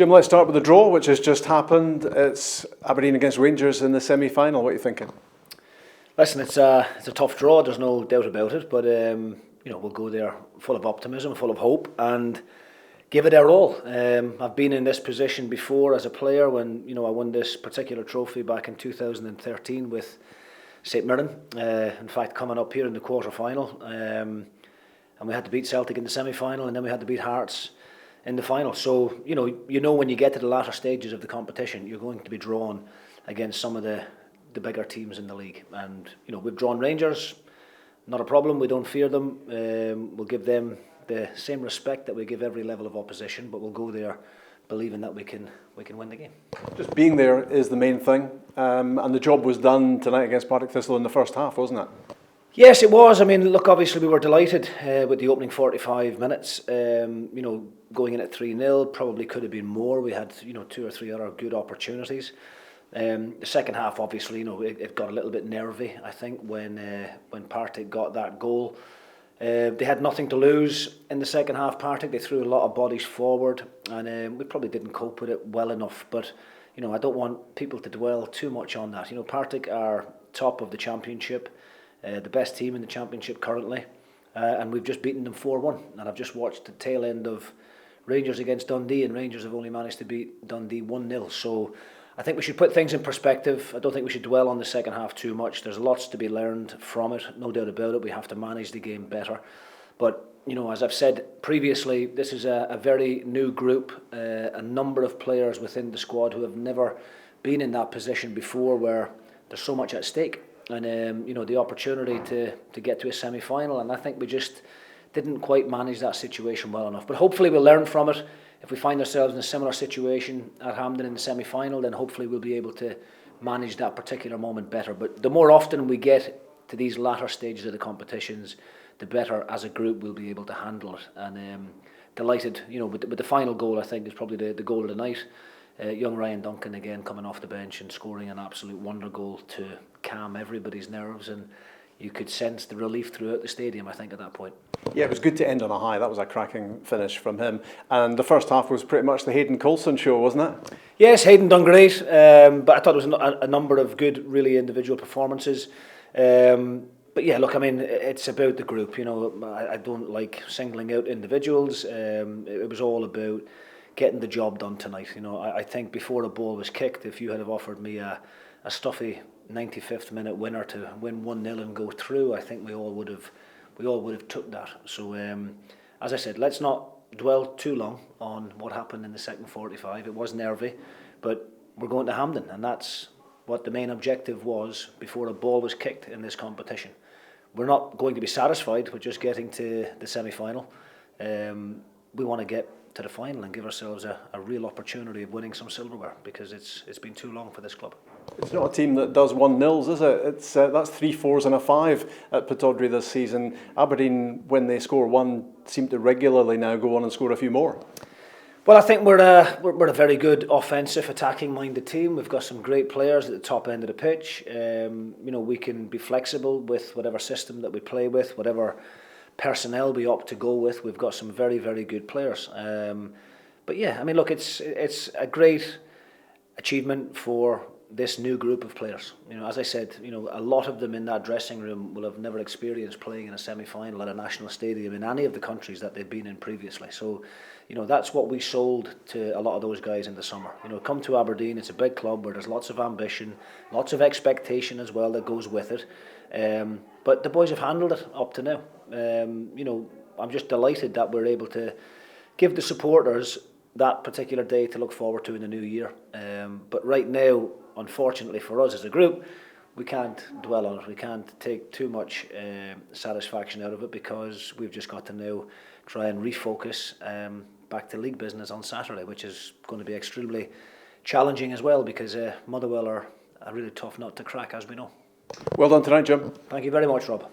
Jim, let's start with the draw, which has just happened. It's Aberdeen against Rangers in the semi-final. What are you thinking? Listen, it's a tough draw. There's no doubt about it. But we'll go there full of optimism, full of hope, and give it our all. I've been in this position before as a player when I won this particular trophy back in 2013 with St Mirren. In fact, coming up here in the quarter-final, and we had to beat Celtic in the semi-final, and then we had to beat Hearts in the final. So when you get to the latter stages of the competition, you're going to be drawn against some of the bigger teams in the league. And we've drawn Rangers. Not a problem. We don't fear them. We'll give them the same respect that we give every level of opposition, but we'll go there believing that we can win the game. Just being there is the main thing, and the job was done tonight against Partick Thistle in the first half, wasn't it? Yes, it was. I mean, look, obviously we were delighted with the opening 45 minutes. Going in at 3-0 probably could have been more. We had 2 or 3 other good opportunities. The second half, obviously, it got a little bit nervy, I think, when Partick got that goal. They had nothing to lose in the second half, Partick. They threw a lot of bodies forward, and we probably didn't cope with it well enough. But, I don't want people to dwell too much on that. Partick are top of the championship, the best team in the championship currently, and we've just beaten them 4-1. And I've just watched the tail end of Rangers against Dundee, and Rangers have only managed to beat Dundee 1-0. So I think we should put things in perspective. I don't think we should dwell on the second half too much. There's lots to be learned from it, no doubt about it. We have to manage the game better. But, as I've said previously, this is a very new group, a number of players within the squad who have never been in that position before, where there's so much at stake. And, the opportunity to get to a semi-final. And I think we just didn't quite manage that situation well enough. But hopefully we'll learn from it. If we find ourselves in a similar situation at Hampden in the semi-final, then hopefully we'll be able to manage that particular moment better. But the more often we get to these latter stages of the competitions, the better as a group we'll be able to handle it. And delighted, with the final goal, I think, is probably the goal of the night. Young Ryan Duncan again coming off the bench and scoring an absolute wonder goal to calm everybody's nerves, and you could sense the relief throughout the stadium, I think, at that point. Yeah, it was good to end on a high. That was a cracking finish from him. And the first half was pretty much the Hayden Coulson show, wasn't it? Yes, Hayden done great, but I thought it was a number of good, really individual performances. But yeah, look, I mean, it's about the group. I don't like singling out individuals. It was all about getting the job done tonight. I think before the ball was kicked, if you had have offered me a stuffy 95th minute winner to win 1-0 and go through, I think we all would have took that. So as I said, let's not dwell too long on what happened in the second 45. It was nervy, but we're going to Hampden, and that's what the main objective was before a ball was kicked in this competition. We're not going to be satisfied with just getting to the semi-final. We want to get to the final and give ourselves a real opportunity of winning some silverware, because it's been too long for this club. It's not a team that does 1-0s, is it? It's that's 3 4s and a 5 at Pittodrie this season. Aberdeen, when they score one, seem to regularly now go on and score a few more. Well, I think we're a very good offensive, attacking-minded team. We've got some great players at the top end of the pitch. We can be flexible with whatever system that we play with, whatever personnel we opt to go with. We've got some very, very good players. But yeah, I mean, look, it's a great achievement for this new group of players. As I said, a lot of them in that dressing room will have never experienced playing in a semi-final at a national stadium in any of the countries that they've been in previously. So, that's what we sold to a lot of those guys in the summer. Come to Aberdeen, it's a big club where there's lots of ambition, lots of expectation as well that goes with it. But the boys have handled it up to now. I'm just delighted that we're able to give the supporters that particular day to look forward to in the new year. But right now, unfortunately for us as a group, we can't dwell on it. We can't take too much satisfaction out of it, because we've just got to now try and refocus back to league business on Saturday, which is going to be extremely challenging as well, because Motherwell are a really tough nut to crack, as we know. Well done tonight, Jim. Thank you very much, Rob.